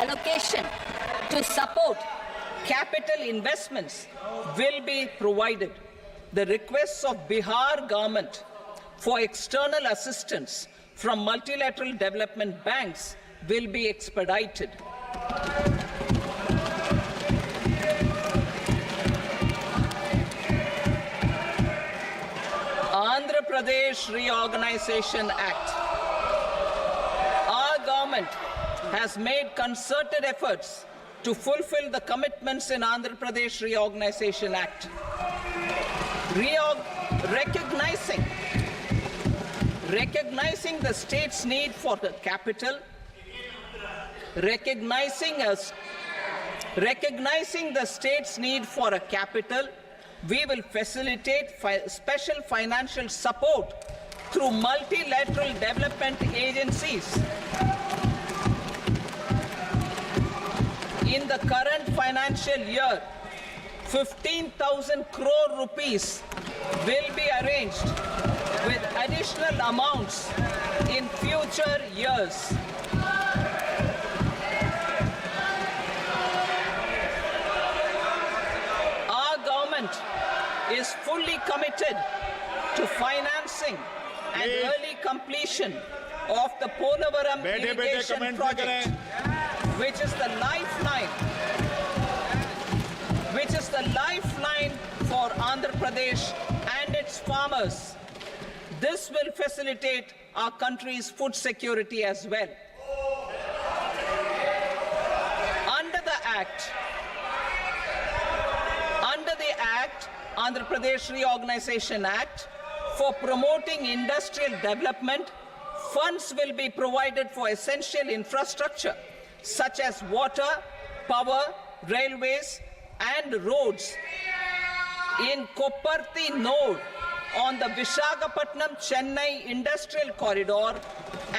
allocation to support capital investments will be provided. The requests of Bihar government for external assistance from multilateral development banks will be expedited. Andhra Pradesh Reorganization Act. Our government has made concerted efforts to fulfill the commitments in Andhra Pradesh Reorganization Act. Recognizing the state's need for the capital, recognizing the state's need for a capital, we will facilitate special financial support through multilateral development agencies. In the current financial year, 15,000 crore rupees will be arranged with additional amounts in future years. Our government is fully committed to financing and early completion of the Polavaram irrigation project, which is the lifeline for Andhra Pradesh and its farmers. This will facilitate our country's food security as well. Under the Act, Andhra Pradesh Reorganization Act, for promoting industrial development, funds will be provided for essential infrastructure such as water, power, railways, and roads. In Kopparthi node on the Visakhapatnam-Chennai Industrial Corridor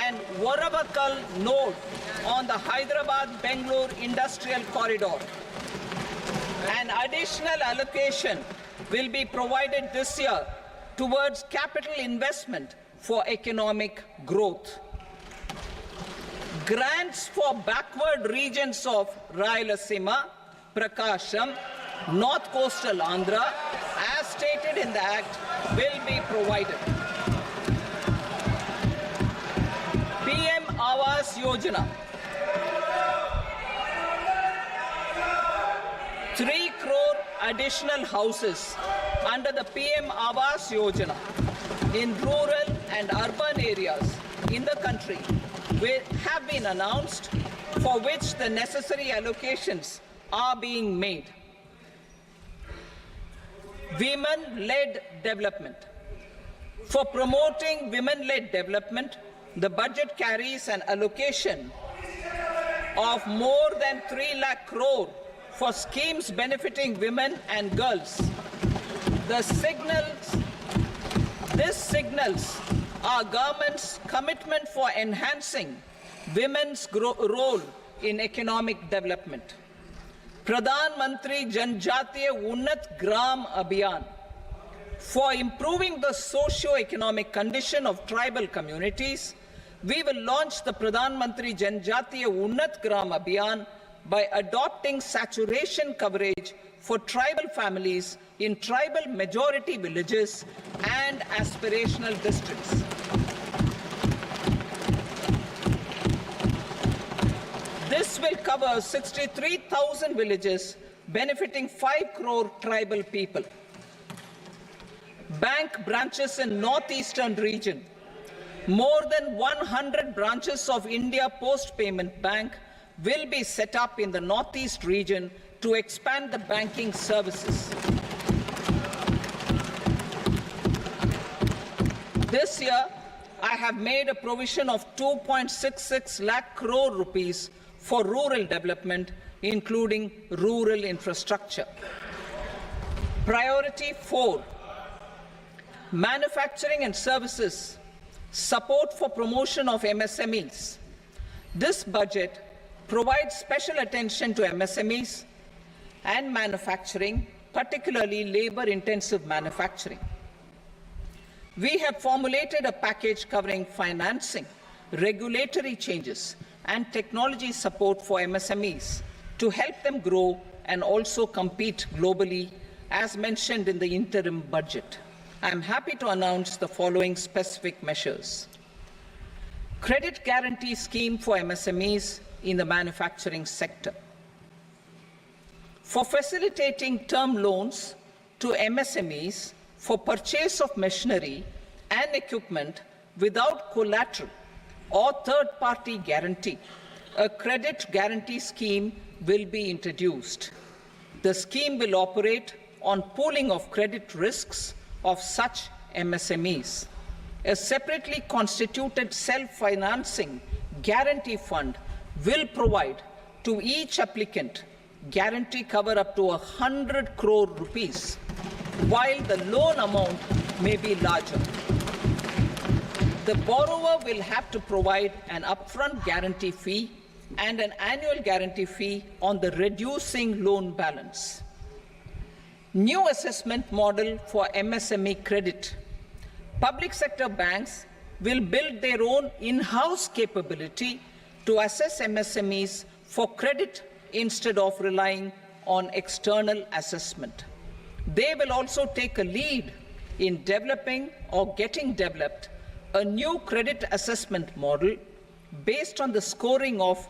and Varavakal node on the Hyderabad-Bengaluru Industrial Corridor. An additional allocation will be provided this year towards capital investment for economic growth. Grants for backward regions of Rayalaseema, Prakasham, North Coastal Andhra, as stated in the Act, will be provided. PM Awas Yojana. 3 crore additional houses under the PM Awas Yojana in rural and urban areas in the country have been announced, for which the necessary allocations are being made. Women-led development. For promoting women-led development, the budget carries an allocation of more than 3 lakh crore for schemes benefiting women and girls. This signals our government's commitment for enhancing women's role in economic development. Pradhan Mantri Janjatiya Unnat Gram Abhiyan. For improving the socio-economic condition of tribal communities, we will launch the Pradhan Mantri Janjatiya Unnat Gram Abhiyan by adopting saturation coverage for tribal families in tribal majority villages and aspirational districts. This will cover 63,000 villages, benefiting 5 crore tribal people. Bank branches in northeastern region. More than 100 branches of India Post Payment Bank will be set up in the northeast region to expand the banking services. This year, I have made a provision of 2.66 lakh crore rupees for rural development, including rural infrastructure. Priority 4, manufacturing and services, support for promotion of MSMEs. This budget provides special attention to MSMEs and manufacturing, particularly labor-intensive manufacturing. We have formulated a package covering financing, regulatory changes, and technology support for MSMEs to help them grow and also compete globally, as mentioned in the interim budget. I am happy to announce the following specific measures. Credit guarantee scheme for MSMEs in the manufacturing sector. For facilitating term loans to MSMEs for purchase of machinery and equipment without collateral or third-party guarantee, a credit guarantee scheme will be introduced. The scheme will operate on pooling of credit risks of such MSMEs. A separately constituted self-financing guarantee fund will provide to each applicant guarantee cover up to 100 crore rupees, while the loan amount may be larger. The borrower will have to provide an upfront guarantee fee and an annual guarantee fee on the reducing loan balance. New assessment model for MSME credit. Public sector banks will build their own in-house capability to assess MSMEs for credit instead of relying on external assessment. They will also take a lead in developing or getting developed a new credit assessment model based on the scoring of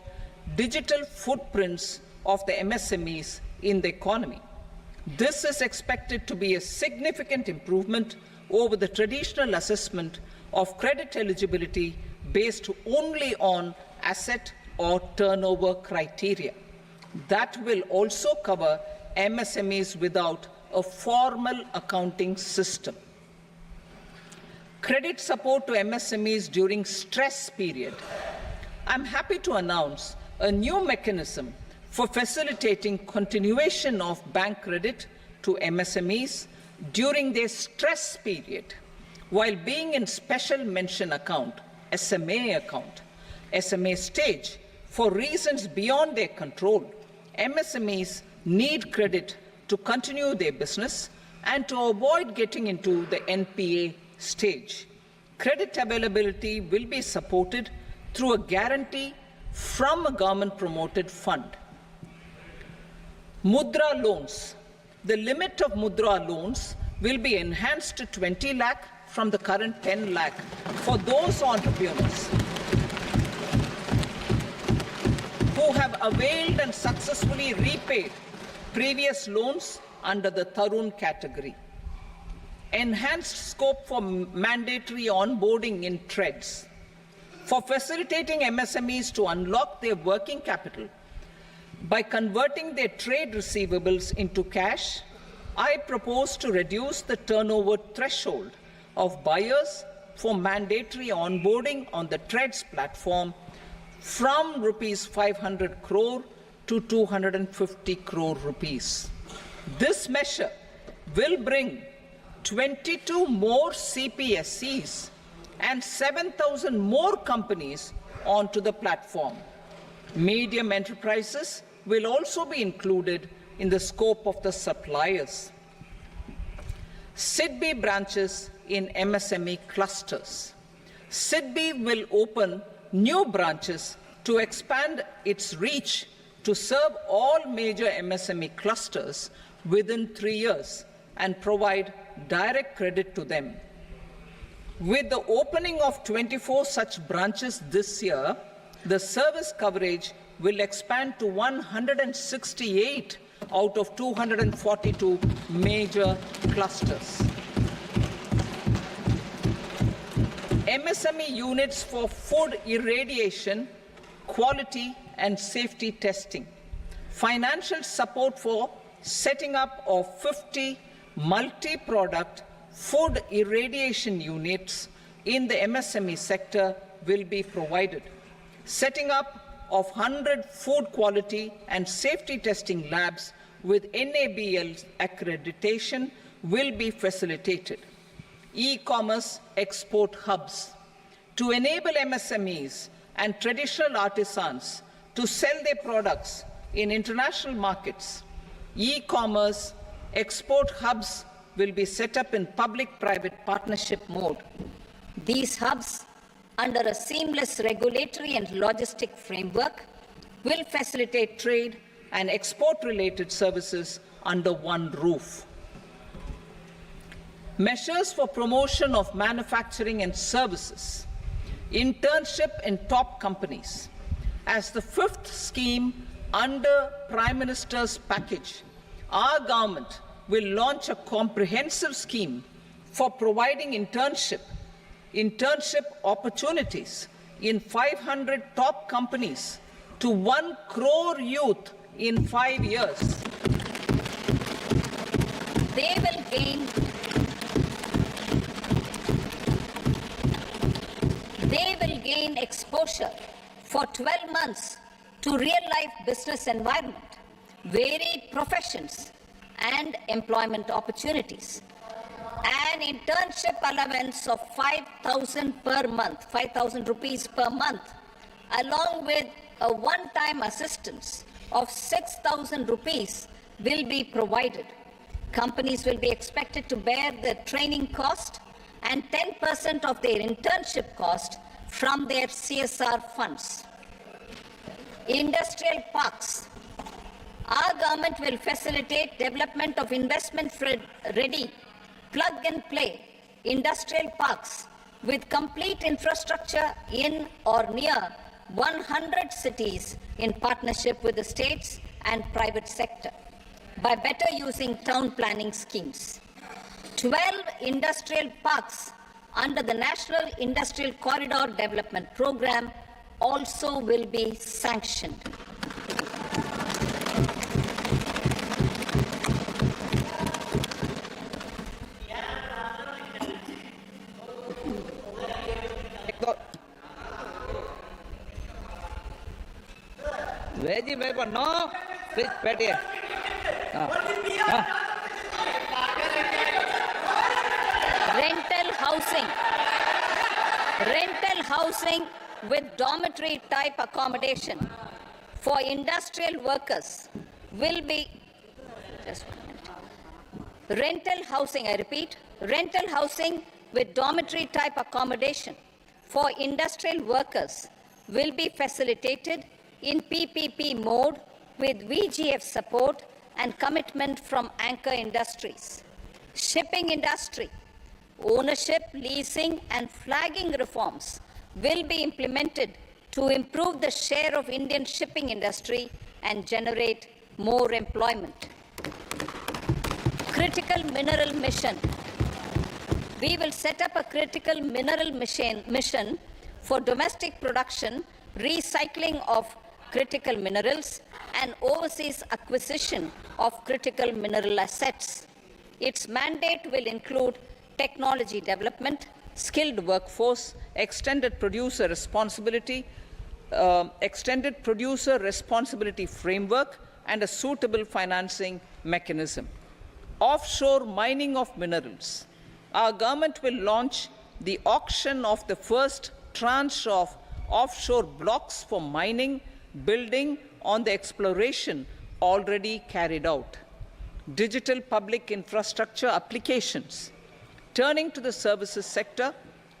digital footprints of the MSMEs in the economy. This is expected to be a significant improvement over the traditional assessment of credit eligibility based only on asset or turnover criteria. That will also cover MSMEs without a formal accounting system. Credit support to MSMEs during stress period. I'm happy to announce a new mechanism for facilitating continuation of bank credit to MSMEs during their stress period while being in special mention account, SMA stage, for reasons beyond their control. MSMEs need credit to continue their business and to avoid getting into the NPA stage. Credit availability will be supported through a guarantee from a government-promoted fund. Mudra loans. The limit of Mudra loans will be enhanced to 20 lakh from the current 10 lakh for those entrepreneurs who have availed and successfully repaid previous loans under the Tarun category. Enhanced scope for mandatory onboarding in trades. For facilitating MSMEs to unlock their working capital by converting their trade receivables into cash, I propose to reduce the turnover threshold of buyers for mandatory onboarding on the trades platform from rupees 500 crore to 250 crore rupees. This measure will bring 22 more CPSCs and 7,000 more companies onto the platform. Medium enterprises will also be included in the scope of the suppliers. SIDBI branches in MSME clusters. SIDBI will open new branches to expand its reach to serve all major MSME clusters within 3 years and provide direct credit to them. With the opening of 24 such branches this year, the service coverage will expand to 168 out of 242 major clusters. MSME units for food irradiation, quality and safety testing. Financial support for setting up of 50 multi-product food irradiation units in the MSME sector will be provided. Setting up of 100 food quality and safety testing labs with NABL accreditation will be facilitated. E-commerce export hubs to enable MSMEs and traditional artisans to sell their products in international markets. E-commerce export hubs will be set up in public-private partnership mode. These hubs under a seamless regulatory and logistic framework will facilitate trade and export-related services under one roof. Measures for promotion of manufacturing and services, internship in top companies. As the fifth scheme under Prime Minister's package, our government will launch a comprehensive scheme for providing internship opportunities in 500 top companies to 1 crore youth in 5 years. They will gain exposure for 12 months to real-life business environment, varied professions, and employment opportunities. An internship allowance of 5,000 per month, 5,000 rupees per month, along with a one-time assistance of 6,000 rupees will be provided. Companies will be expected to bear the training cost and 10% of their internship cost from their CSR funds. Industrial parks. Our government will facilitate development of investment-ready, plug-and-play industrial parks with complete infrastructure in or near 100 cities in partnership with the states and private sector by better using town planning schemes. 12 industrial parks under the National Industrial Corridor Development Program also will be sanctioned. Veggie paper, no. Fish patty. Rental housing with dormitory type accommodation for industrial workers will be, just 1 minute. Rental housing, I repeat, rental housing with dormitory type accommodation for industrial workers will be facilitated in PPP mode with VGF support and commitment from anchor industries. Shipping industry, ownership, leasing, and flagging reforms will be implemented to improve the share of Indian shipping industry and generate more employment. Critical mineral mission. We will set up a critical mineral mission for domestic production, recycling of critical minerals, and overseas acquisition of critical mineral assets. Its mandate will include technology development, skilled workforce, extended producer responsibility framework, and a suitable financing mechanism. Offshore mining of minerals. Our government will launch the auction of the first tranche of offshore blocks for mining, building on the exploration already carried out. Digital public infrastructure applications. Turning to the services sector,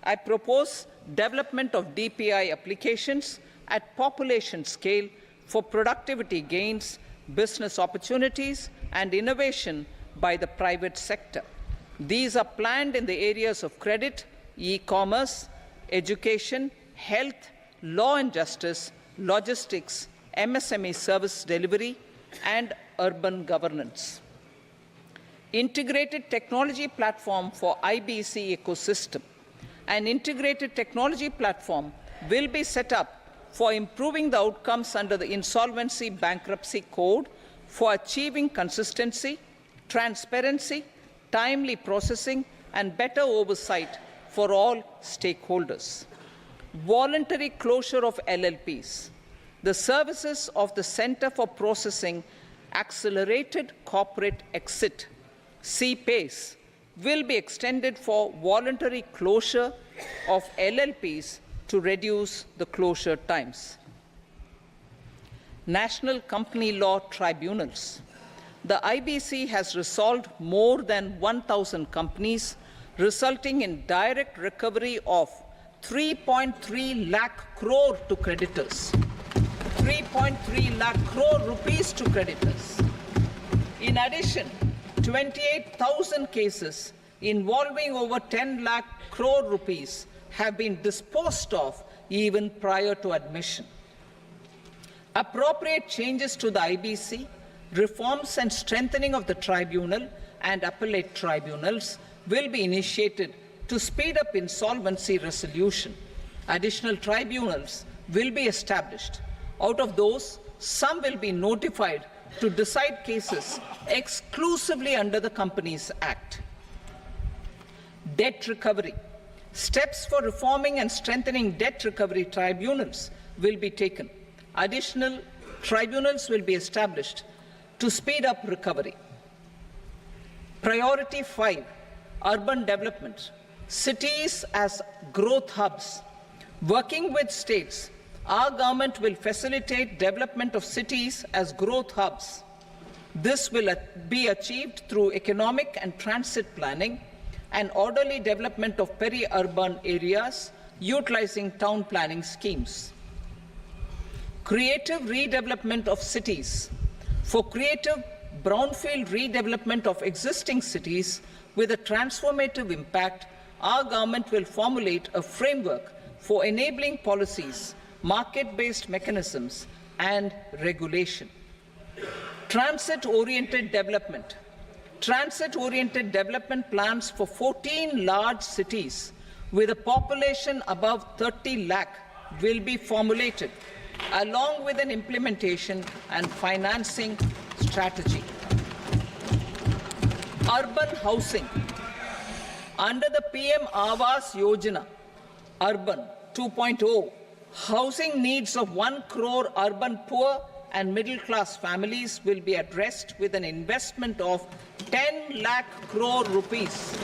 I propose development of DPI applications at population scale for productivity gains, business opportunities, and innovation by the private sector. These are planned in the areas of credit, e-commerce, education, health, law and justice, logistics, MSME service delivery, and urban governance. Integrated technology platform for IBC ecosystem. An integrated technology platform will be set up for improving the outcomes under the Insolvency Bankruptcy Code for achieving consistency, transparency, timely processing, and better oversight for all stakeholders. Voluntary closure of LLPs. The services of the Center for Processing Accelerated Corporate Exit, CPACE, will be extended for voluntary closure of LLPs to reduce the closure times. National Company Law Tribunals. The IBC has resolved more than 1,000 companies, resulting in direct recovery of 3.3 lakh crore to creditors. 3.3 lakh crore rupees to creditors. In addition, 28,000 cases involving over 10 lakh crore rupees have been disposed of even prior to admission. Appropriate changes to the IBC, reforms and strengthening of the tribunal and appellate tribunals will be initiated to speed up insolvency resolution. Additional tribunals will be established. Out of those, some will be notified to decide cases exclusively under the Companies Act. Debt recovery. Steps for reforming and strengthening debt recovery tribunals will be taken. Additional tribunals will be established to speed up recovery. Priority 5, urban development. Cities as growth hubs. Working with states, our government will facilitate development of cities as growth hubs. This will be achieved through economic and transit planning and orderly development of peri-urban areas utilizing town planning schemes. Creative redevelopment of cities. For creative brownfield redevelopment of existing cities with a transformative impact, our government will formulate a framework for enabling policies, market-based mechanisms, and regulation. Transit-oriented development. Transit-oriented development plans for 14 large cities with a population above 30 lakh will be formulated, along with an implementation and financing strategy. Urban housing. Under the PM Awas Yojana, Urban 2.0, housing needs of 1 crore urban poor and middle-class families will be addressed with an investment of 10 lakh crore rupees.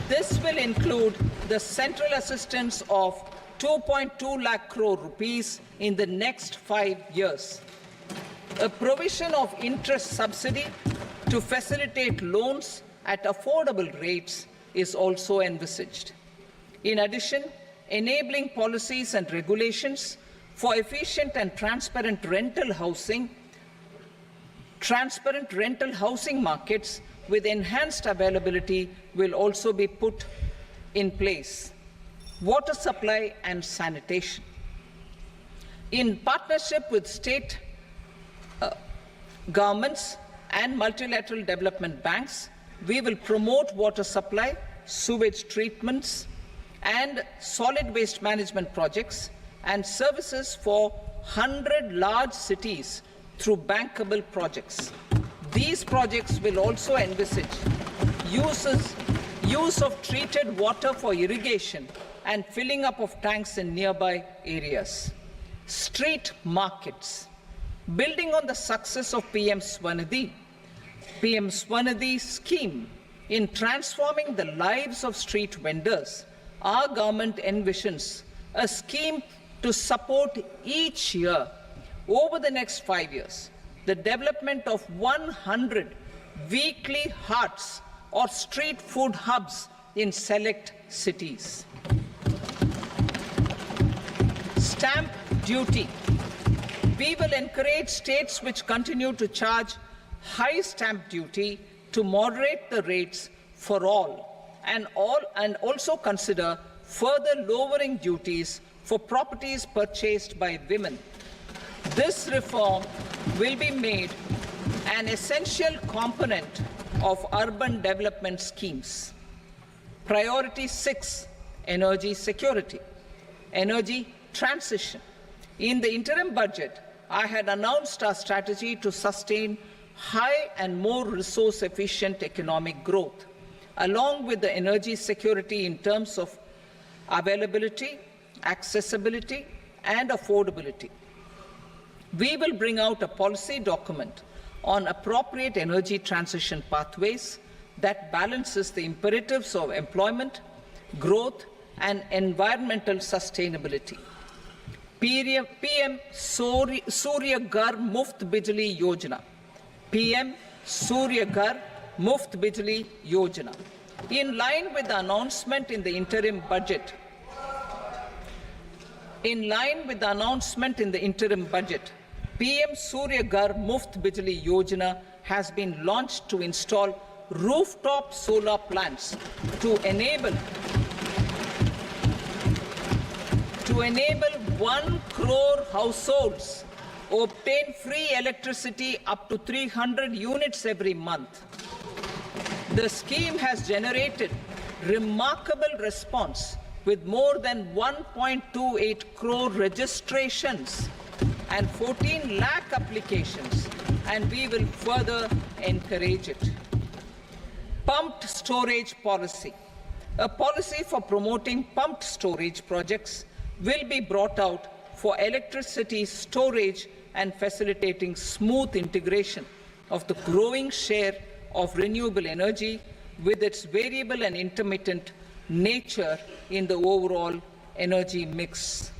This will include the central assistance of 2.2 lakh crore rupees in the next 5 years. A provision of interest subsidy to facilitate loans at affordable rates is also envisaged. In addition, enabling policies and regulations for efficient and transparent rental housing markets with enhanced availability will also be put in place. Water supply and sanitation. In partnership with state governments and multilateral development banks, we will promote water supply, sewage treatments, and solid waste management projects and services for 100 large cities through bankable projects. These projects will also envisage use of treated water for irrigation and filling up of tanks in nearby areas. Street markets. Building on the success of PM Swanidhi scheme in transforming the lives of street vendors, our government envisions a scheme to support each year over the next 5 years the development of 100 weekly hearts or street food hubs in select cities. Stamp duty. We will encourage states which continue to charge high stamp duty to moderate the rates for all and also consider further lowering duties for properties purchased by women. This reform will be made an essential component of urban development schemes. Priority 6, energy security, energy transition. In the interim budget, I had announced our strategy to sustain high and more resource-efficient economic growth, along with the energy security in terms of availability, accessibility, and affordability. We will bring out a policy document on appropriate energy transition pathways that balances the imperatives of employment, growth, and environmental sustainability. PM Surya Ghar Muft Bijli Yojana. PM Surya Ghar Muft Bijli Yojana. In line with the announcement in the interim budget, PM Surya Ghar Muft Bijli Yojana has been launched to install rooftop solar plants to enable 1 crore households obtain free electricity up to 300 units every month. The scheme has generated remarkable response with more than 1.28 crore registrations and 14 lakh applications, and we will further encourage it. Pumped storage policy. A policy for promoting pumped storage projects will be brought out for electricity storage and facilitating smooth integration of the growing share of renewable energy with its variable and intermittent nature in the overall energy mix.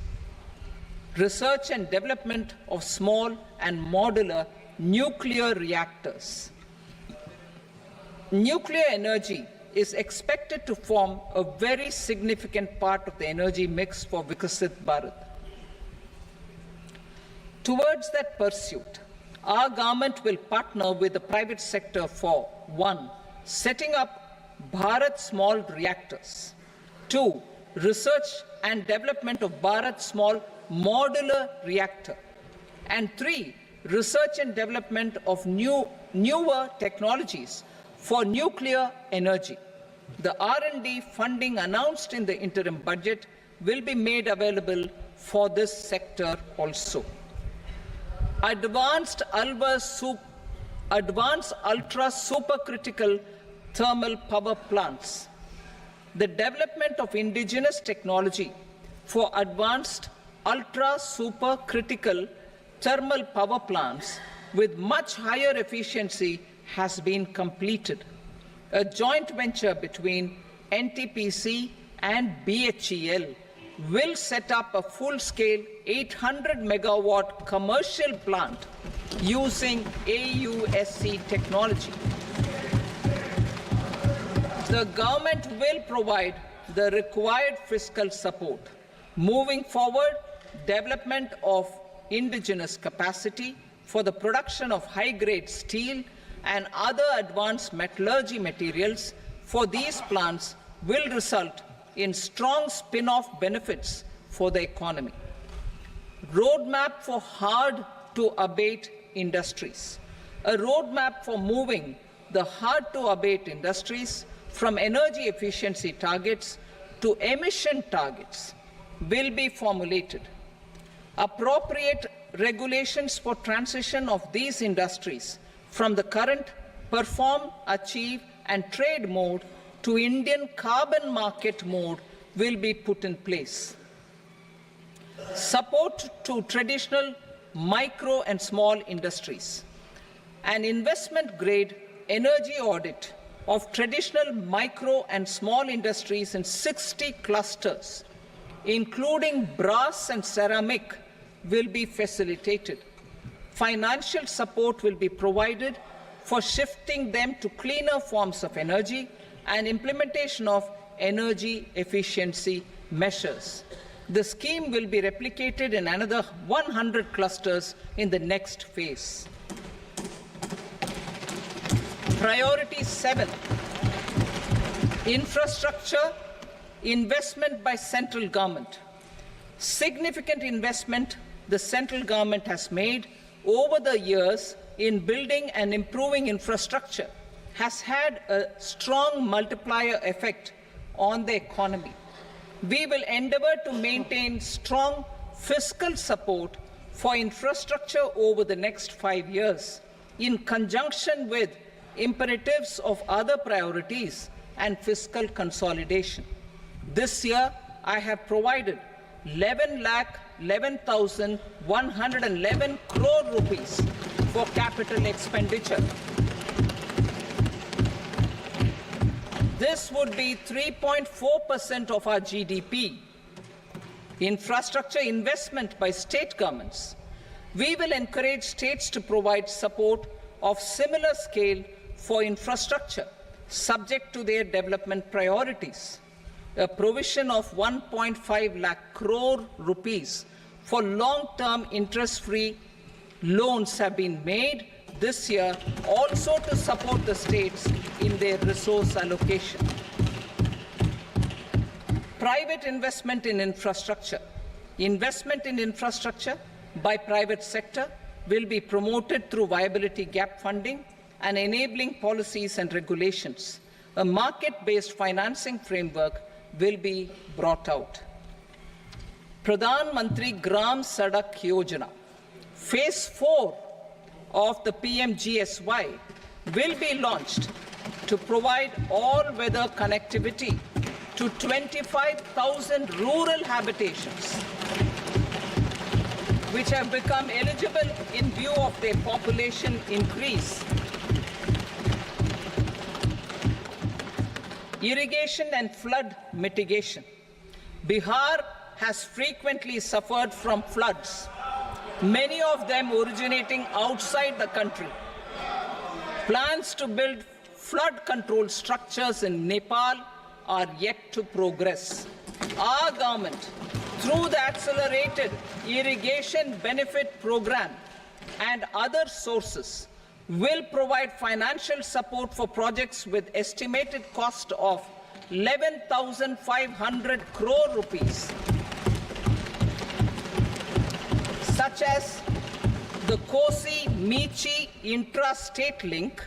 Research and development of small and modular nuclear reactors. Nuclear energy is expected to form a very significant part of the energy mix for Vikasit Bharat. Towards that pursuit, our government will partner with the private sector for 1. Setting up Bharat Small Reactors, 2. Research and development of Bharat Small Modular Reactor, and 3. Research and development of newer technologies for nuclear energy. The R&D funding announced in the interim budget will be made available for this sector also. Advanced ultra supercritical thermal power plants. The development of indigenous technology for advanced ultra supercritical thermal power plants with much higher efficiency has been completed. A joint venture between NTPC and BHEL will set up a full-scale 800 megawatt commercial plant using AUSC technology. The government will provide the required fiscal support. Moving forward, development of indigenous capacity for the production of high-grade steel and other advanced metallurgy materials for these plants will result in strong spin-off benefits for the economy. Roadmap for hard-to-abate industries. A roadmap for moving the hard-to-abate industries from energy efficiency targets to emission targets will be formulated. Appropriate regulations for transition of these industries from the current perform, achieve, and trade mode to Indian carbon market mode will be put in place. Support to traditional micro and small industries. An investment-grade energy audit of traditional micro and small industries in 60 clusters, including brass and ceramic, will be facilitated. Financial support will be provided for shifting them to cleaner forms of energy and implementation of energy efficiency measures. The scheme will be replicated in another 100 clusters in the next phase. Priority 7, infrastructure investment by central government. Significant investment the central government has made over the years in building and improving infrastructure has had a strong multiplier effect on the economy. We will endeavor to maintain strong fiscal support for infrastructure over the next 5 years in conjunction with imperatives of other priorities and fiscal consolidation. This year, I have provided 11,11,111 crore rupees for capital expenditure. This would be 3.4% of our GDP. Infrastructure investment by state governments. We will encourage states to provide support of similar scale for infrastructure subject to their development priorities. A provision of 1.5 lakh crore rupees for long-term interest-free loans have been made this year also to support the states in their resource allocation. Private investment in infrastructure. Investment in infrastructure by private sector will be promoted through viability gap funding and enabling policies and regulations. A market-based financing framework will be brought out. Pradhan Mantri Gram Sadak Yojana, Phase 4 of the PMGSY will be launched to provide all-weather connectivity to 25,000 rural habitations, which have become eligible in view of their population increase. Irrigation and flood mitigation. Bihar has frequently suffered from floods, many of them originating outside the country. Plans to build flood control structures in Nepal are yet to progress. Our government, through the Accelerated Irrigation Benefit Program and other sources, will provide financial support for projects with estimated cost of 11,500 crore rupees, such as the Kosi-Michi intra-state link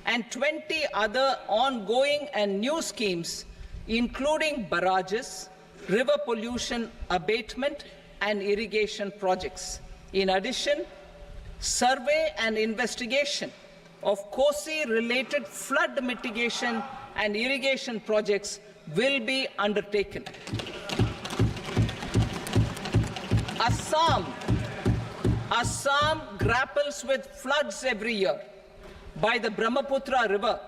and 20 other ongoing and new schemes, including barrages, river pollution abatement, and irrigation projects. In addition, survey and investigation of Kosi-related flood mitigation and irrigation projects will be undertaken. Assam grapples with floods every year by the Brahmaputra River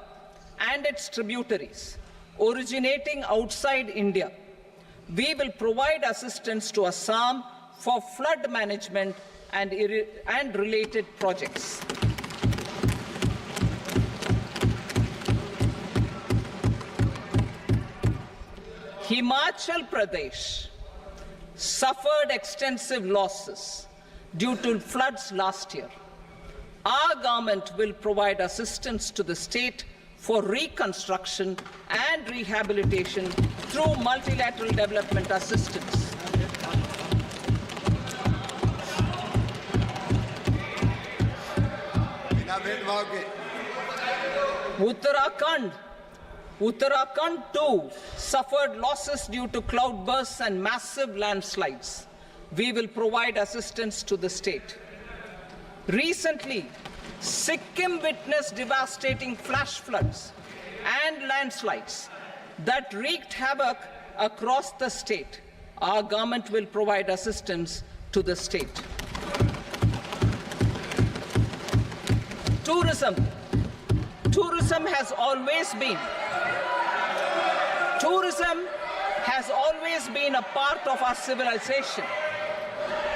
and its tributaries originating outside India. We will provide assistance to Assam for flood management and related projects. Himachal Pradesh suffered extensive losses due to floods last year. Our government will provide assistance to the state for reconstruction and rehabilitation through multilateral development assistance. Uttarakhand too suffered losses due to cloudbursts and massive landslides. We will provide assistance to the state. Recently, Sikkim witnessed devastating flash floods and landslides that wreaked havoc across the state. Our government will provide assistance to the state. Tourism has always been a part of our civilization.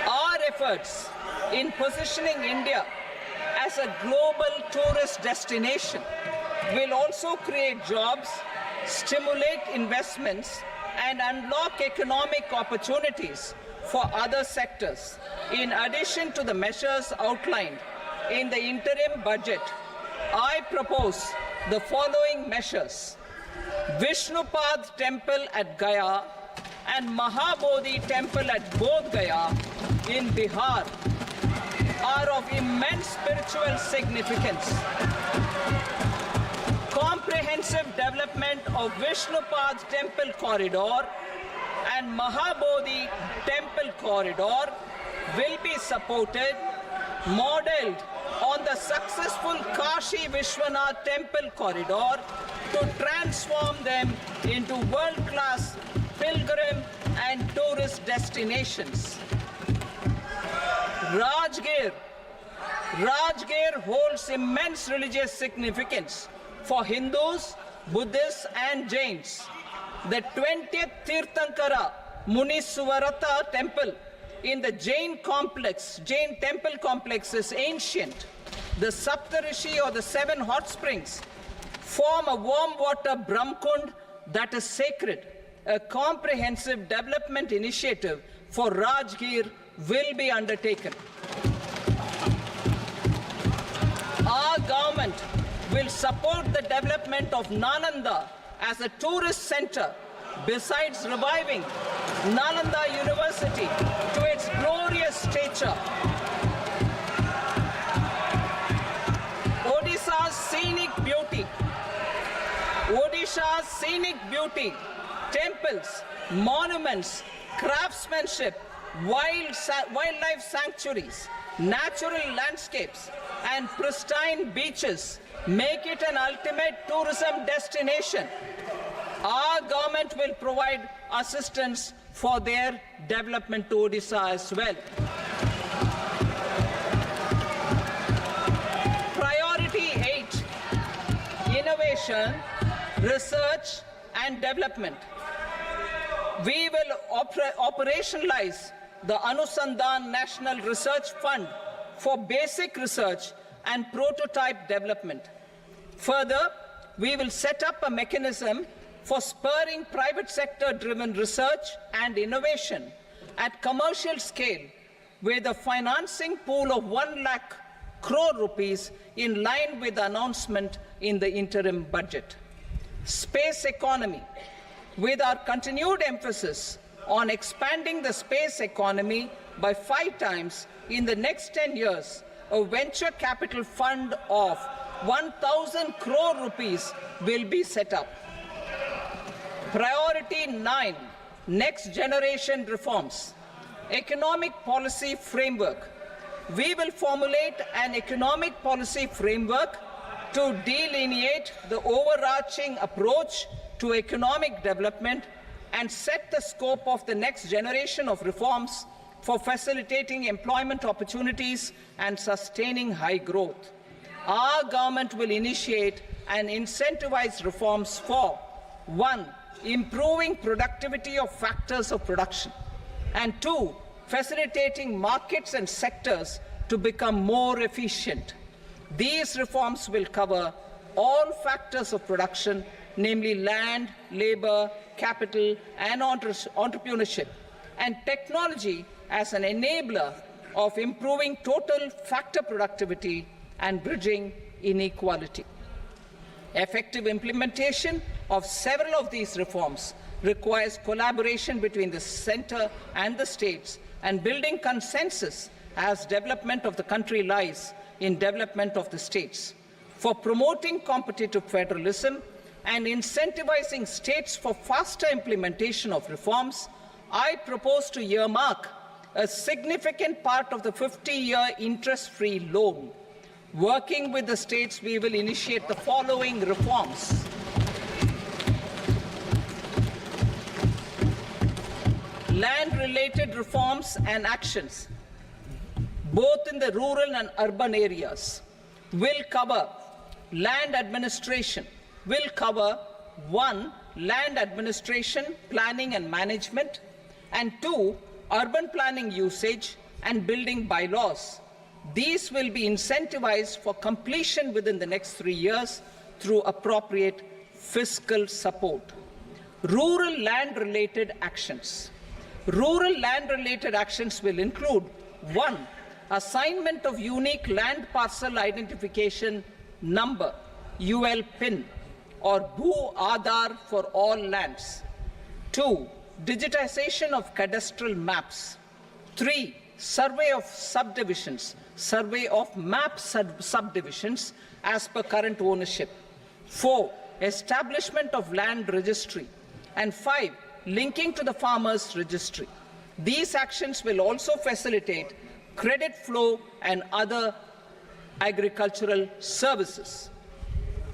Our efforts in positioning India as a global tourist destination will also create jobs, stimulate investments, and unlock economic opportunities for other sectors. In addition to the measures outlined in the interim budget, I propose the following measures. Vishnupad Temple at Gaya and Mahabodhi Temple at Bodh Gaya in Bihar are of immense spiritual significance. Comprehensive development of Vishnupad Temple Corridor and Mahabodhi Temple Corridor will be supported, modeled on the successful Kashi Vishwanath Temple Corridor to transform them into world-class pilgrim and tourist destinations. Rajgir holds immense religious significance for Hindus, Buddhists, and Jains. The 20th Tirthankara Muniswarata Temple in the Jain temple complex is ancient. The Saptarishi or the 7 hot springs form a warm water Brahmkund that is sacred. A comprehensive development initiative for Rajgir will be undertaken. Our government will support the development of Nalanda as a tourist center, besides reviving Nalanda University to its glorious stature. Odisha's scenic beauty, temples, monuments, craftsmanship, wildlife sanctuaries, natural landscapes, and pristine beaches make it an ultimate tourism destination. Our government will provide assistance for their development to Odisha as well. Priority 8, innovation, research and development. We will operationalize the Anusandhan National Research Fund for basic research and prototype development. Further, we will set up a mechanism for spurring private sector-driven research and innovation at commercial scale with a financing pool of 1 lakh crore rupees in line with the announcement in the interim budget. Space economy. With our continued emphasis on expanding the space economy by 5 times in the next 10 years, a venture capital fund of 1,000 crore rupees will be set up. Priority 9, next generation reforms. Economic policy framework. We will formulate an economic policy framework to delineate the overarching approach to economic development and set the scope of the next generation of reforms for facilitating employment opportunities and sustaining high growth. Our government will initiate and incentivize reforms for 1. Improving productivity of factors of production, and 2. Facilitating markets and sectors to become more efficient. These reforms will cover all factors of production, namely land, labor, capital, and entrepreneurship, and technology as an enabler of improving total factor productivity and bridging inequality. Effective implementation of several of these reforms requires collaboration between the center and the states and building consensus as development of the country lies in development of the states. For promoting competitive federalism and incentivizing states for faster implementation of reforms, I propose to earmark a significant part of the 50-year interest-free loan. Working with the states, we will initiate the following reforms. Land-related reforms and actions, both in the rural and urban areas, will cover land administration, will cover 1. Land administration, planning and management, and 2. Urban planning usage and building bylaws. These will be incentivized for completion within the next 3 years through appropriate fiscal support. Rural land-related actions. Rural land-related actions will include 1. Assignment of unique land parcel identification number, UL PIN, or Bhu Aadhaar for all lands. 2. Digitization of cadastral maps. 3. Survey of subdivisions, survey of map subdivisions as per current ownership. 4. Establishment of land registry. And 5. Linking to the farmers registry. These actions will also facilitate credit flow and other agricultural services.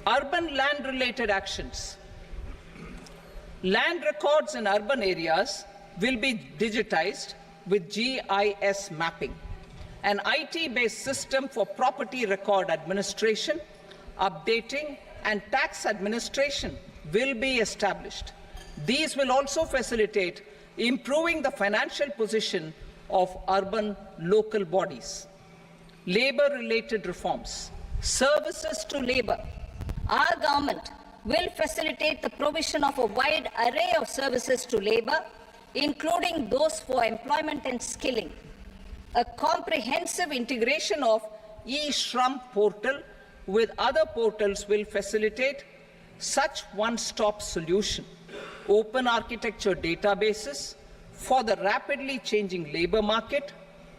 Urban land-related actions. Land records in urban areas will be digitized with GIS mapping. An IT-based system for property record administration, updating, and tax administration will be established. These will also facilitate improving the financial position of urban local bodies. Labor-related reforms. Services to labor. Our government will facilitate the provision of a wide array of services to labor, including those for employment and skilling. A comprehensive integration of e-Shram portal with other portals will facilitate such one-stop solution. Open architecture databases for the rapidly changing labor market,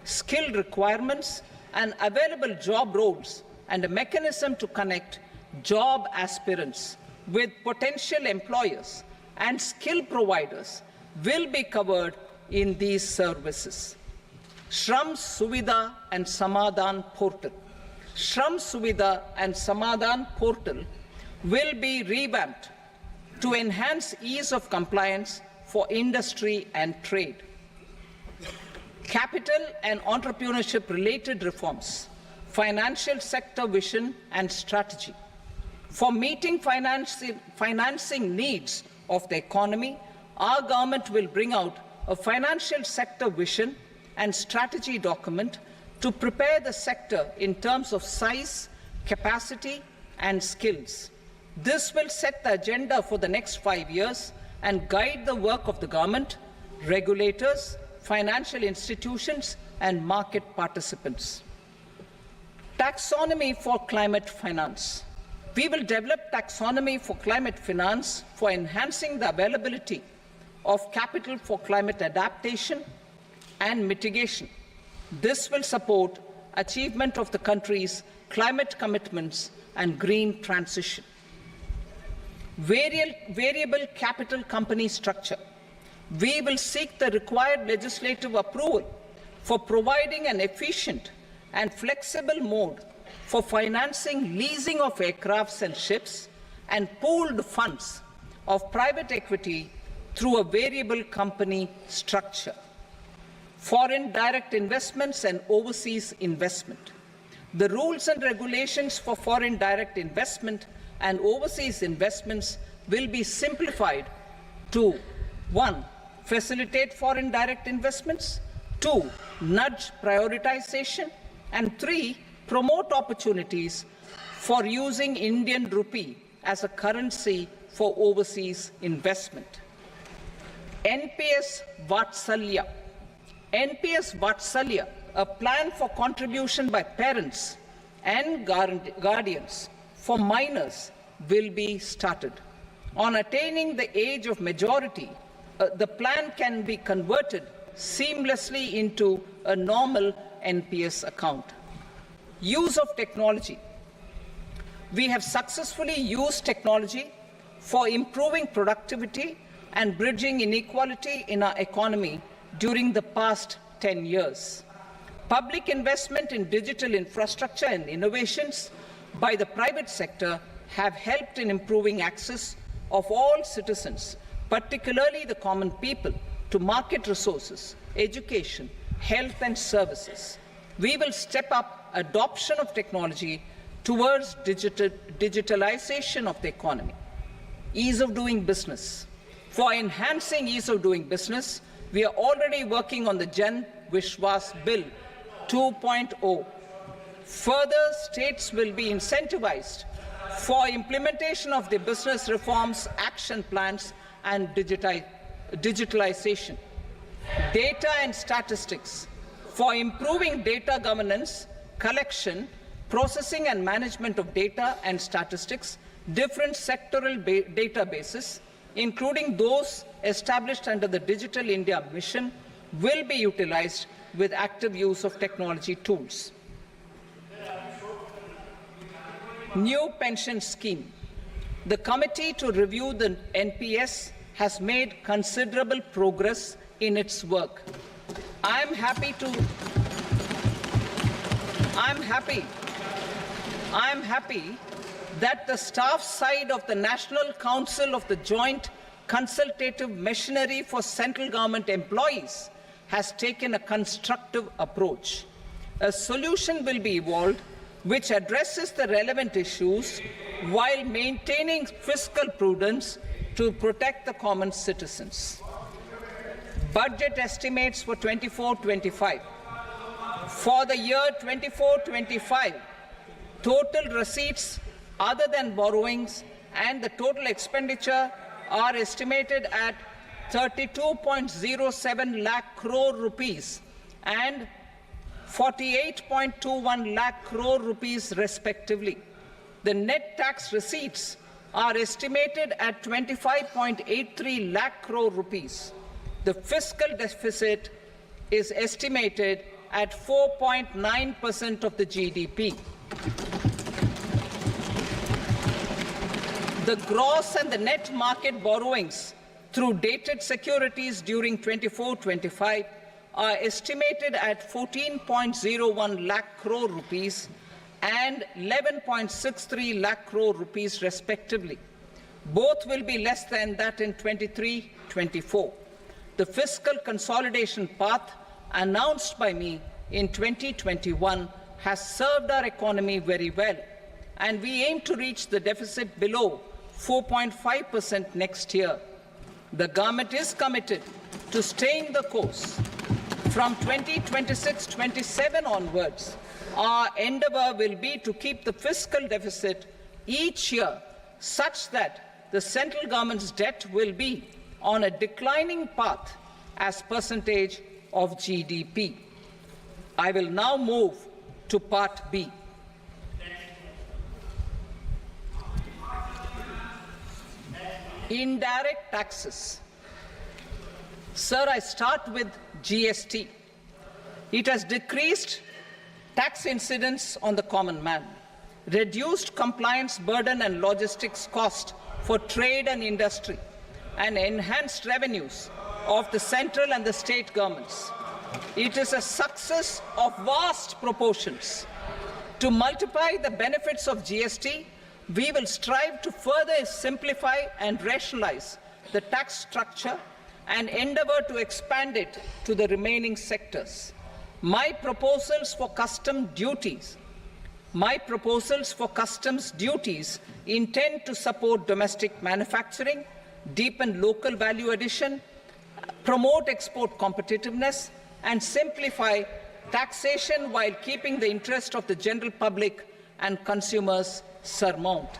skill requirements, and available job roles, and a mechanism to connect job aspirants with potential employers and skill providers will be covered in these services. Shram Suvidha and Samadhan portal. Shram Suvidha and Samadhan portal will be revamped to enhance ease of compliance for industry and trade. Capital and entrepreneurship related reforms, financial sector vision and strategy. For meeting financing needs of the economy, our government will bring out a financial sector vision and strategy document to prepare the sector in terms of size, capacity, and skills. This will set the agenda for the next 5 years and guide the work of the government, regulators, financial institutions, and market participants. Taxonomy for climate finance. We will develop taxonomy for climate finance for enhancing the availability of capital for climate adaptation and mitigation. This will support achievement of the country's climate commitments and green transition. Variable capital company structure. We will seek the required legislative approval for providing an efficient and flexible mode for financing leasing of aircrafts and ships and pooled funds of private equity through a variable company structure. Foreign direct investments and overseas investment. The rules and regulations for foreign direct investment and overseas investments will be simplified to 1. Facilitate foreign direct investments, 2. Nudge prioritization, and 3. Promote opportunities for using Indian rupee as a currency for overseas investment. NPS Vatsalya. NPS Vatsalya, a plan for contribution by parents and guardians for minors, will be started. On attaining the age of majority, the plan can be converted seamlessly into a normal NPS account. Use of technology. We have successfully used technology for improving productivity and bridging inequality in our economy during the past 10 years. Public investment in digital infrastructure and innovations by the private sector have helped in improving access of all citizens, particularly the common people, to market resources, education, health and services. We will step up adoption of technology towards digitalization of the economy. Ease of doing business. For enhancing ease of doing business, we are already working on the Jan Vishwas Bill 2.0. Further, states will be incentivized for implementation of the business reforms, action plans, and digitalization. Data and statistics. For improving data governance, collection, processing and management of data and statistics, different sectoral databases, including those established under the Digital India Mission, will be utilized with active use of technology tools. New pension scheme. The committee to review the NPS has made considerable progress in its work. I am happy that the staff side of the National Council of the Joint Consultative Machinery for Central Government Employees has taken a constructive approach. A solution will be evolved which addresses the relevant issues while maintaining fiscal prudence to protect the common citizens. Budget estimates for 24-25. For the year 24-25, total receipts other than borrowings, and the total expenditure are estimated at 32.07 lakh crore rupees and 48.21 lakh crore rupees respectively. The net tax receipts are estimated at 25.83 lakh crore rupees. The fiscal deficit is estimated at 4.9% of the GDP. The gross and the net market borrowings through dated securities during 24-25 are estimated at 14.01 lakh crore rupees and 11.63 lakh crore rupees respectively. Both will be less than that in 23-24. The fiscal consolidation path announced by me in 2021 has served our economy very well, and we aim to reach the deficit below 4.5% next year. The government is committed to staying the course. From 2026-27 onwards, our endeavour will be to keep the fiscal deficit each year such that the central government's debt will be on a declining path as percentage of GDP. I will now move to Part B. Indirect taxes. Sir, I start with GST. It has decreased tax incidence on the common man, reduced compliance burden and logistics cost for trade and industry, and enhanced revenues of the central and the state governments. It is a success of vast proportions. To multiply the benefits of GST, we will strive to further simplify and rationalize the tax structure and endeavour to expand it to the remaining sectors. My proposals for customs duties intend to support domestic manufacturing, deepen local value addition, promote export competitiveness, and simplify taxation while keeping the interest of the general public and consumers surmount.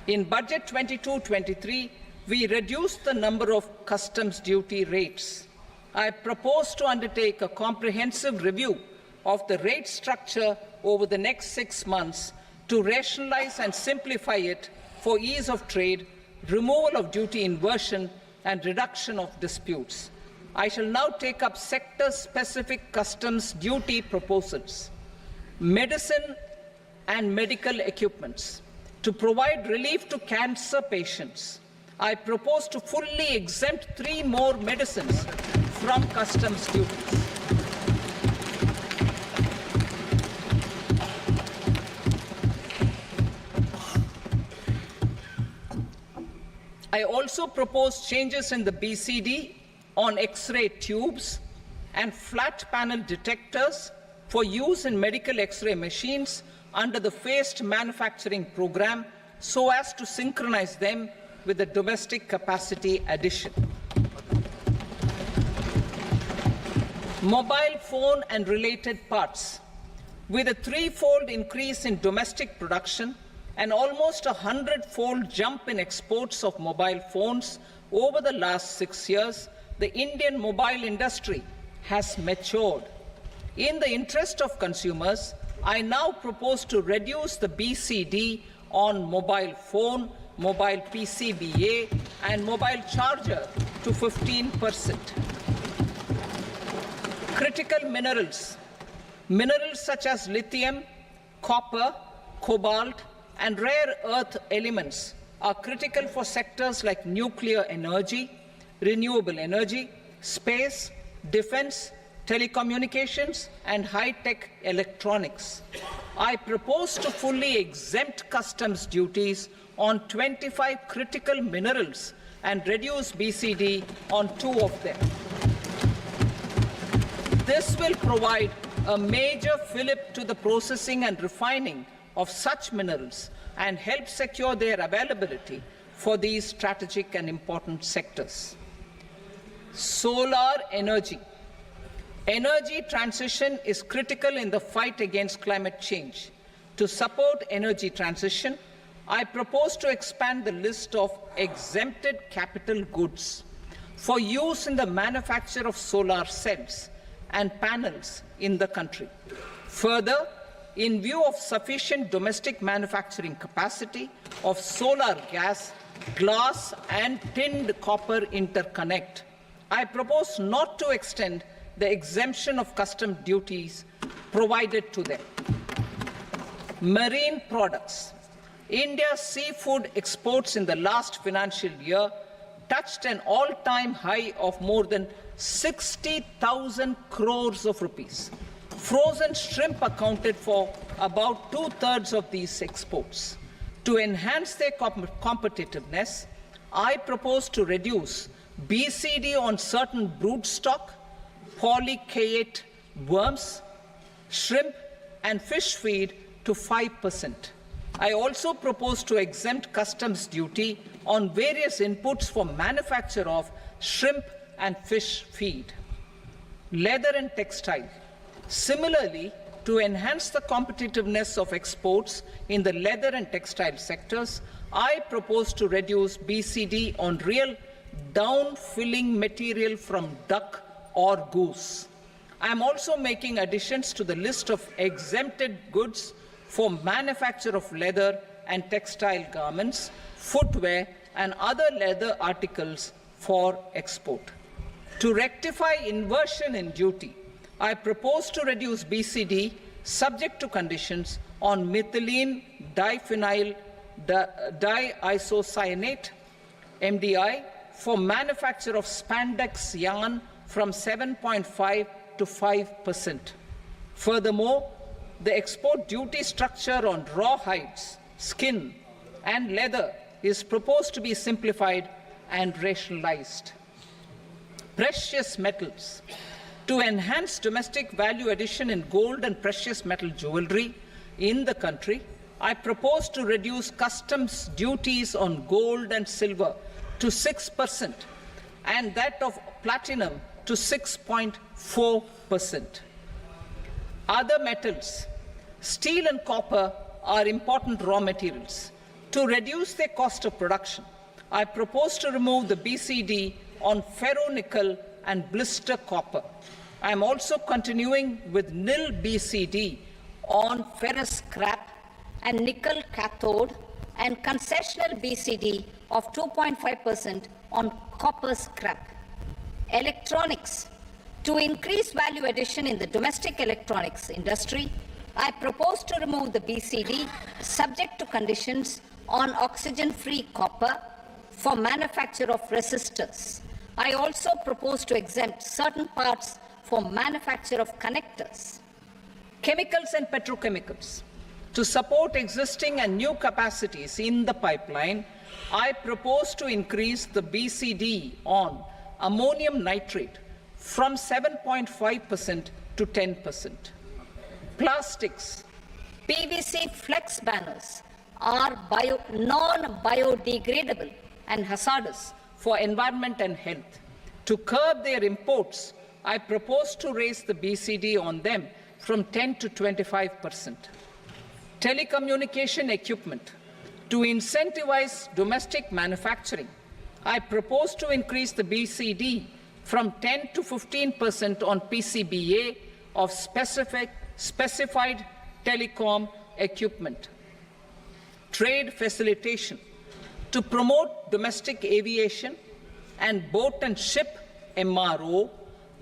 In Budget 22-23, we reduced the number of customs duty rates. I propose to undertake a comprehensive review of the rate structure over the next 6 months to rationalize and simplify it for ease of trade, removal of duty inversion, and reduction of disputes. I shall now take up sector-specific customs duty proposals. Medicine and medical equipments. To provide relief to cancer patients, I propose to fully exempt 3 more medicines from customs duties. I also propose changes in the BCD on X-ray tubes and flat panel detectors for use in medical X-ray machines under the phased manufacturing program so as to synchronize them with the domestic capacity addition. Mobile phone and related parts. With a 3-fold increase in domestic production and almost a 100-fold jump in exports of mobile phones over the last 6 years, the Indian mobile industry has matured. In the interest of consumers, I now propose to reduce the BCD on mobile phone, mobile PCBA, and mobile charger to 15%. Critical minerals. Minerals such as lithium, copper, cobalt, and rare earth elements are critical for sectors like nuclear energy, renewable energy, space, defense, telecommunications, and high-tech electronics. I propose to fully exempt customs duties on 25 critical minerals and reduce BCD on 2 of them. This will provide a major fillip to the processing and refining of such minerals and help secure their availability for these strategic and important sectors. Solar energy. Energy transition is critical in the fight against climate change. To support energy transition, I propose to expand the list of exempted capital goods for use in the manufacture of solar cells and panels in the country. Further, in view of sufficient domestic manufacturing capacity of solar gas, glass and tinned copper interconnect, I propose not to extend the exemption of custom duties provided to them. Marine products. India's seafood exports in the last financial year touched an all-time high of more than 60,000 crores of rupees. Frozen shrimp accounted for about 2/3 of these exports. To enhance their competitiveness, I propose to reduce BCD on certain broodstock, polychaete worms, shrimp and fish feed to 5%. I also propose to exempt customs duty on various inputs for manufacture of shrimp and fish feed. Leather and textile. Similarly, to enhance the competitiveness of exports in the leather and textile sectors, I propose to reduce BCD on real down-filling material from duck or goose. I am also making additions to the list of exempted goods for manufacture of leather and textile garments, footwear and other leather articles for export. To rectify inversion in duty, I propose to reduce BCD subject to conditions on methylene diphenyl diisocyanate MDI for manufacture of spandex yarn from 7.5 to 5%. Furthermore, the export duty structure on raw hides, skin and leather is proposed to be simplified and rationalized. Precious metals. To enhance domestic value addition in gold and precious metal jewelry in the country, I propose to reduce customs duties on gold and silver to 6% and that of platinum to 6.4%. Other metals. Steel and copper are important raw materials. To reduce their cost of production, I propose to remove the BCD on ferronickel and blister copper. I am also continuing with nil BCD on ferrous scrap and nickel cathode and concessional BCD of 2.5% on copper scrap. Electronics. To increase value addition in the domestic electronics industry, I propose to remove the BCD subject to conditions on oxygen-free copper for manufacture of resistors. I also propose to exempt certain parts for manufacture of connectors. Chemicals and petrochemicals. To support existing and new capacities in the pipeline, I propose to increase the BCD on ammonium nitrate from 7.5% to 10%. Plastics. PVC flex banners are non-biodegradable and hazardous for environment and health. To curb their imports, I propose to raise the BCD on them from 10 to 25%. Telecommunication equipment. To incentivize domestic manufacturing, I propose to increase the BCD from 10 to 15% on PCBA of specified telecom equipment. Trade facilitation. To promote domestic aviation and boat and ship MRO,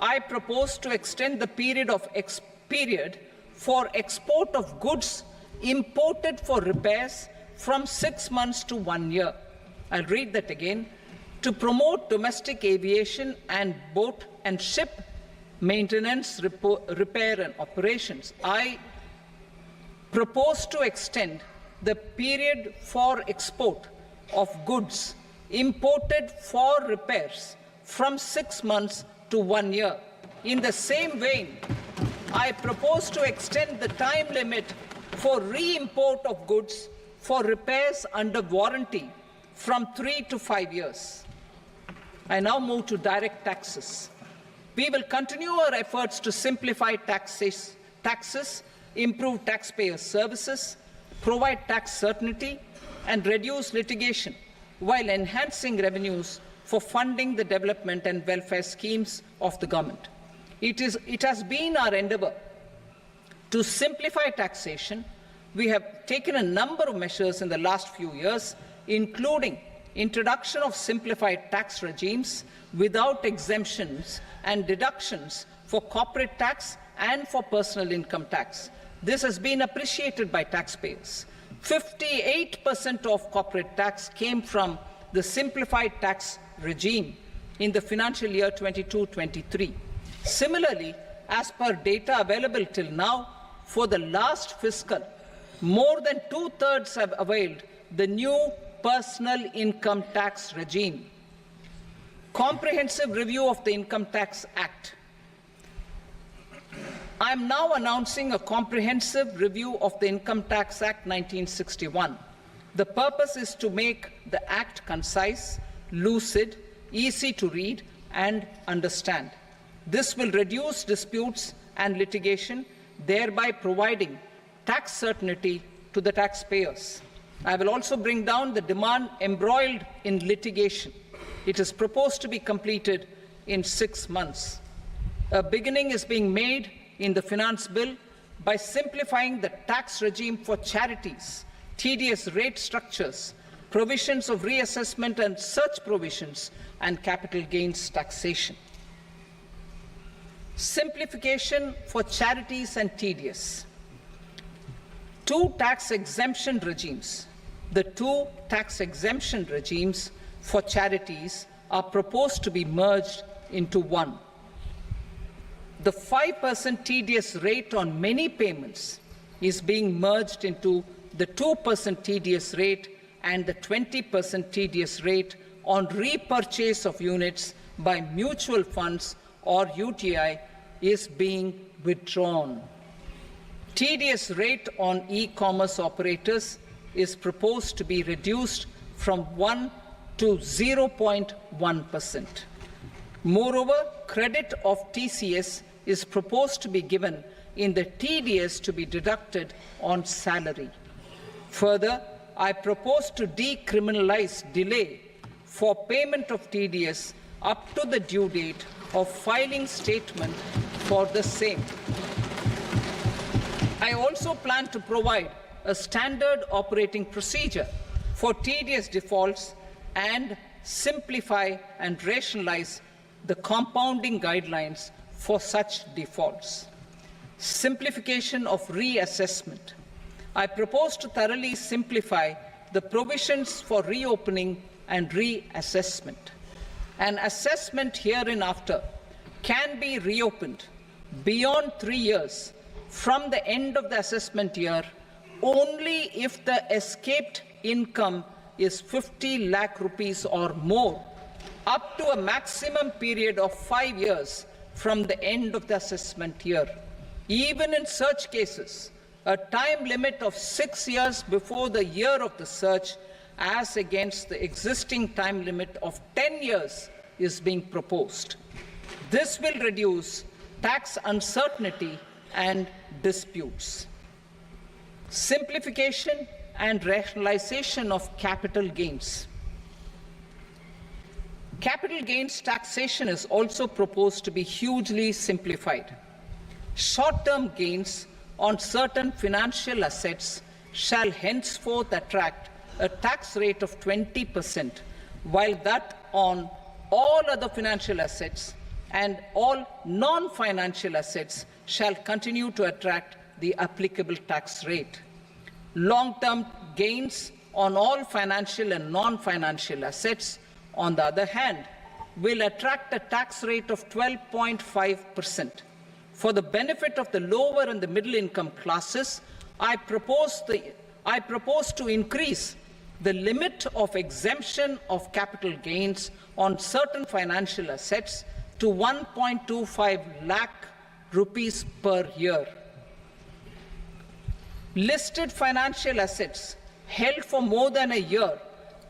I propose to extend the period for export of goods imported for repairs from 6 months to 1 year. I'll read that again. To promote domestic aviation and boat and ship maintenance, repair and operations, I propose to extend the period for export of goods imported for repairs from 6 months to 1 year. In the same vein, I propose to extend the time limit for re-import of goods for repairs under warranty from 3 to 5 years. I now move to direct taxes. We will continue our efforts to simplify taxes, improve taxpayer services, provide tax certainty, and reduce litigation while enhancing revenues for funding the development and welfare schemes of the government. It has been our endeavour to simplify taxation. We have taken a number of measures in the last few years, including introduction of simplified tax regimes without exemptions and deductions for corporate tax and for personal income tax. This has been appreciated by taxpayers. 58% of corporate tax came from the simplified tax regime in the financial year 22-23. Similarly, as per data available till now, for the last fiscal, more than 2/3 have availed the new personal income tax regime. Comprehensive review of the Income Tax Act. I am now announcing a comprehensive review of the Income Tax Act 1961. The purpose is to make the Act concise, lucid, easy to read and understand. This will reduce disputes and litigation, thereby providing tax certainty to the taxpayers. I will also bring down the demand embroiled in litigation. It is proposed to be completed in 6 months. A beginning is being made in the Finance Bill by simplifying the tax regime for charities, tedious rate structures, provisions of reassessment and such provisions, and capital gains taxation. Simplification for charities and tedious. Two tax exemption regimes. The two tax exemption regimes for charities are proposed to be merged into one. The 5% tedious rate on many payments is being merged into the 2% tedious rate, and the 20% tedious rate on repurchase of units by mutual funds or UTI is being withdrawn. Tedious rate on e-commerce operators is proposed to be reduced from 1 to 0.1%. Moreover, credit of TCS is proposed to be given in the TDS to be deducted on salary. Further, I propose to decriminalize delay for payment of TDS up to the due date of filing statement for the same. I also plan to provide a standard operating procedure for TDS defaults and simplify and rationalize the compounding guidelines for such defaults. Simplification of reassessment. I propose to thoroughly simplify the provisions for reopening and reassessment. An assessment hereinafter can be reopened beyond 3 years from the end of the assessment year only if the escaped income is 50 lakh rupees or more, up to a maximum period of 5 years from the end of the assessment year. Even in such cases, a time limit of 6 years before the year of the search, as against the existing time limit of 10 years, is being proposed. This will reduce tax uncertainty and disputes. Simplification and rationalization of capital gains. Capital gains taxation is also proposed to be hugely simplified. Short-term gains on certain financial assets shall henceforth attract a tax rate of 20%, while that on all other financial assets and all non-financial assets shall continue to attract the applicable tax rate. Long-term gains on all financial and non-financial assets, on the other hand, will attract a tax rate of 12.5%. For the benefit of the lower and the middle income classes, I propose to increase the limit of exemption of capital gains on certain financial assets to 1.25 lakh rupees per year. Listed financial assets held for more than a year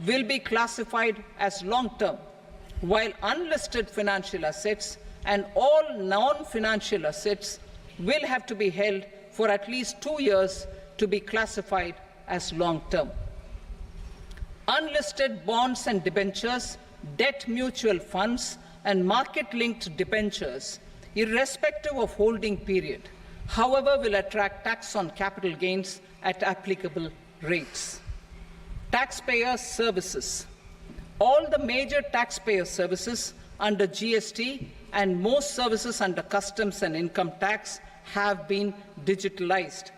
will be classified as long-term, while unlisted financial assets and all non-financial assets will have to be held for at least 2 years to be classified as long-term. unlisted bonds and debentures, debt mutual funds, and market-linked debentures, irrespective of holding period, however, will attract tax on capital gains at applicable rates. Taxpayer services. All the major taxpayer services under GST and most services under customs and income tax have been digitalized.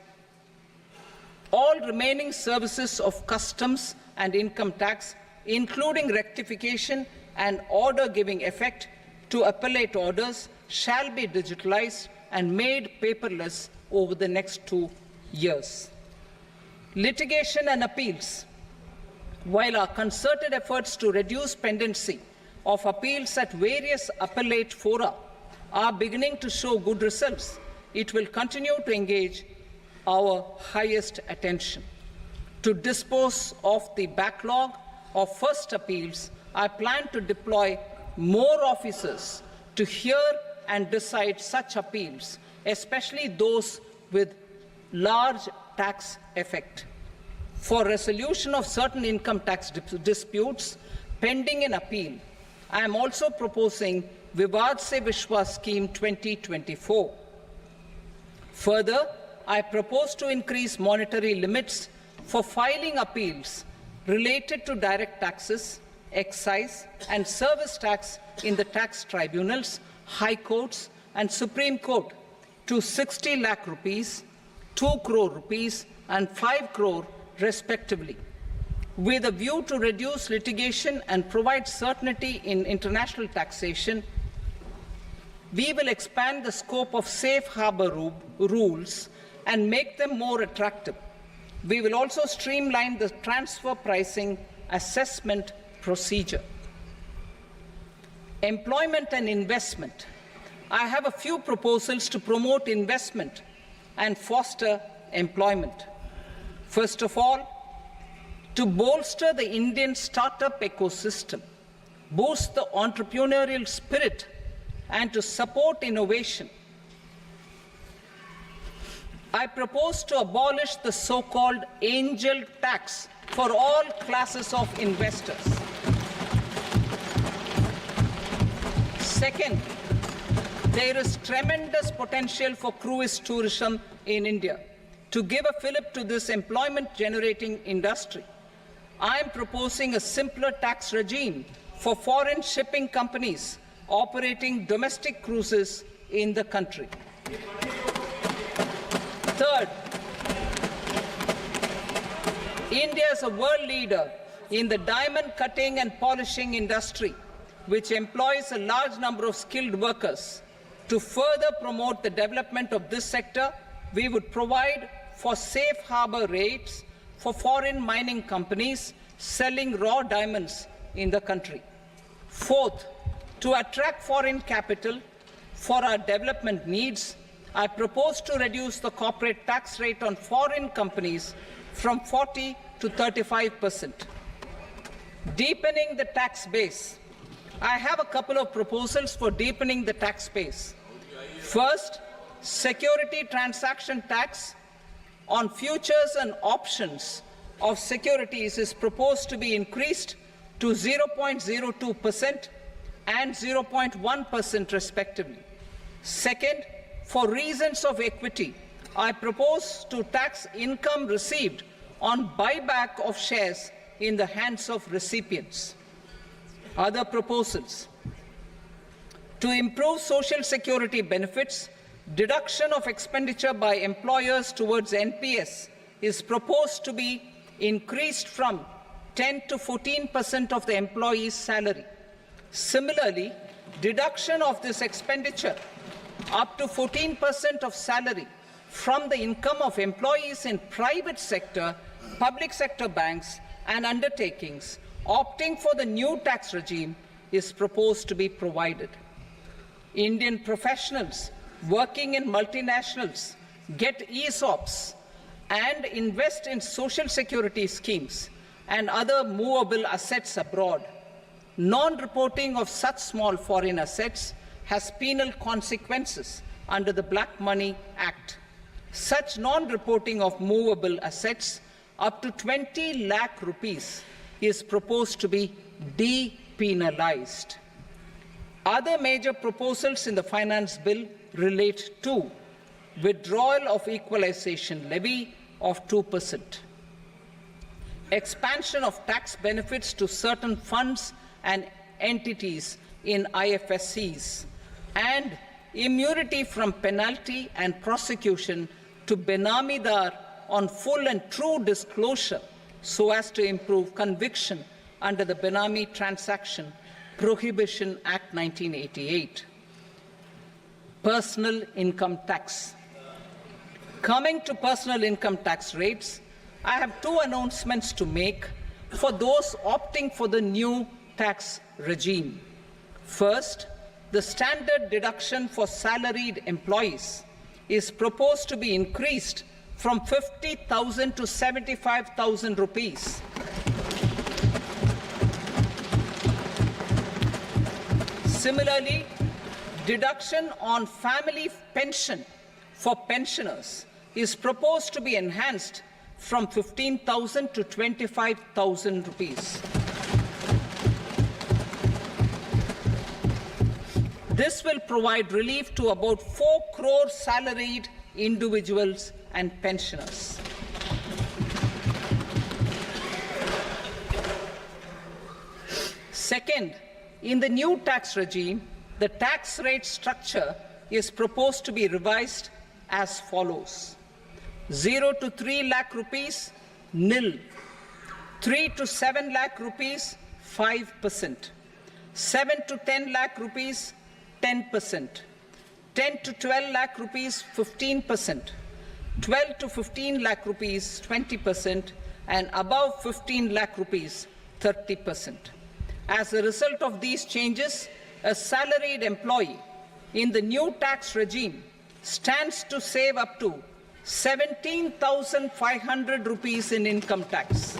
All remaining services of customs and income tax, including rectification and order giving effect to appellate orders, shall be digitalized and made paperless over the next 2 years. Litigation and appeals. While our concerted efforts to reduce pendency of appeals at various appellate fora are beginning to show good results, it will continue to engage our highest attention. To dispose of the backlog of first appeals, I plan to deploy more officers to hear and decide such appeals, especially those with large tax effect. For resolution of certain income tax disputes pending an appeal, I am also proposing Vivad Se Vishwas Scheme 2024. Further, I propose to increase monetary limits for filing appeals related to direct taxes, excise and service tax in the tax tribunals, high courts and Supreme Court to 60 lakh rupees, 2 crore rupees and 5 crore respectively. With a view to reduce litigation and provide certainty in international taxation, we will expand the scope of safe harbor rules and make them more attractive. We will also streamline the transfer pricing assessment procedure. Employment and investment. I have a few proposals to promote investment and foster employment. First of all, to bolster the Indian startup ecosystem, boost the entrepreneurial spirit, and to support innovation, I propose to abolish the so-called angel tax for all classes of investors. Second, there is tremendous potential for cruise tourism in India. To give a fillip to this employment-generating industry, I am proposing a simpler tax regime for foreign shipping companies operating domestic cruises in the country. Third, India is a world leader in the diamond cutting and polishing industry, which employs a large number of skilled workers. To further promote the development of this sector, we would provide for safe harbor rates for foreign mining companies selling raw diamonds in the country. Fourth, to attract foreign capital for our development needs, I propose to reduce the corporate tax rate on foreign companies from 40 to 35%. Deepening the tax base. I have a couple of proposals for deepening the tax base. First, security transaction tax on futures and options of securities is proposed to be increased to 0.02% and 0.1% respectively. Second, for reasons of equity, I propose to tax income received on buyback of shares in the hands of recipients. Other proposals. To improve social security benefits, deduction of expenditure by employers towards NPS is proposed to be increased from 10 to 14% of the employee's salary. Similarly, deduction of this expenditure up to 14% of salary from the income of employees in private sector, public sector banks and undertakings opting for the new tax regime is proposed to be provided. Indian professionals working in multinationals get ESOPs and invest in social security schemes and other movable assets abroad. Non-reporting of such small foreign assets has penal consequences under the Black Money Act. Such non-reporting of movable assets up to 20 lakh rupees is proposed to be depenalized. Other major proposals in the finance bill relate to withdrawal of equalization levy of 2%, expansion of tax benefits to certain funds and entities in IFSCs, and immunity from penalty and prosecution to Benamidar on full and true disclosure so as to improve conviction under the Benami Transaction Prohibition Act 1988. Personal income tax. Coming to personal income tax rates, I have two announcements to make for those opting for the new tax regime. First, the standard deduction for salaried employees is proposed to be increased from 50,000 to 75,000 rupees. Similarly, deduction on family pension for pensioners is proposed to be enhanced from 15,000 to 25,000 rupees. This will provide relief to about 4 crore salaried individuals and pensioners. Second, in the new tax regime, the tax rate structure is proposed to be revised as follows: 0 to 3 lakh rupees, nil; 3 to 7 lakh rupees, 5%; 7 to 10 lakh rupees, 10%; 10 to 12 lakh rupees, 15%; 12 to 15 lakh rupees, 20%; and above 15 lakh rupees, 30%. As a result of these changes, a salaried employee in the new tax regime stands to save up to 17,500 rupees in income tax.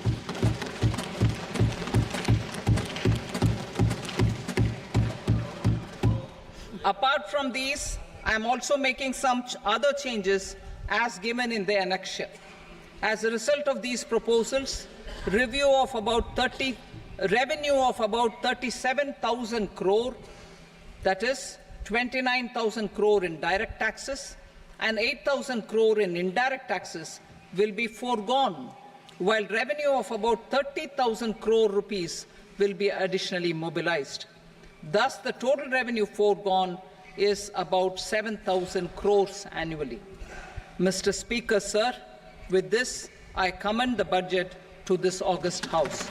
Apart from these, I am also making some other changes as given in the annexure. As a result of these proposals, revenue of about 37,000 crore, that is 29,000 crore in direct taxes and 8,000 crore in indirect taxes, will be foregone, while revenue of about 30,000 crore rupees will be additionally mobilized. Thus, the total revenue foregone is about 7,000 crores annually. Mr. Speaker, sir, with this, I commend the budget to this august House.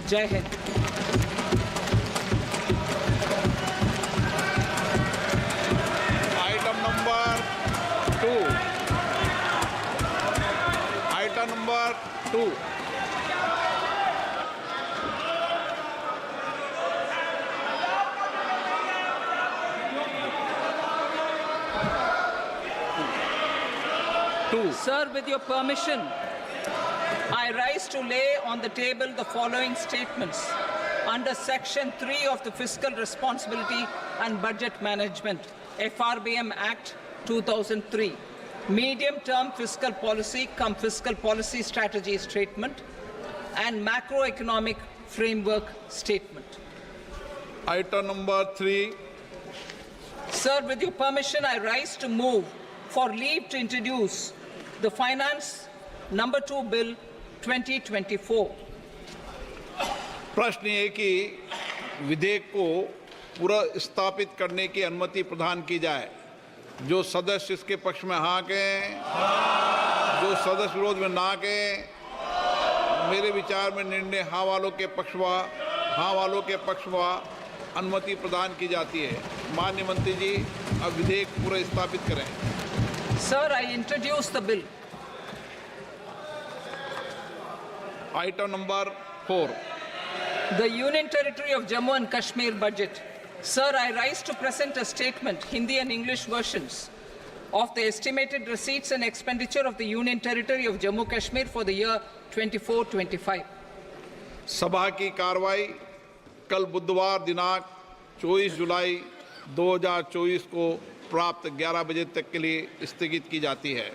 Jai Hind. Item number 2. Item number 2. Sir, with your permission, I rise to lay on the table the following statements under Section 3 of the Fiscal Responsibility and Budget Management, FRBM Act 2003, Medium-Term Fiscal Policy cum Fiscal Policy Strategy Statement and Macroeconomic Framework Statement. Item number 3. Sir, with your permission, I rise to move for leave to introduce the Finance Number 2 Bill 2024. प्रश्न ये कि विधेयक को पुनर्स्थापित करने की अनुमति प्रदान की जाए। जो सदस्य इसके पक्ष में हाँ कहें, जो सदस्य विरोध में ना कहें। मेरे विचार में निर्णय हाँ वालों के पक्ष में अनुमति प्रदान की जाती है। माननीय मंत्री जी, अब विधेयक पुनर्स्थापित करें। Sir, I introduce the bill. Item number 4. The Union Territory of Jammu and Kashmir budget. Sir, I rise to present a statement, Hindi and English versions, of the estimated receipts and expenditure of the Union Territory of Jammu and Kashmir for the year 24-25. सभा की कार्रवाई कल बुधवार दिनांक 24 जुलाई 2024 को प्राप्त 11 बजे तक के लिए स्थगित की जाती है।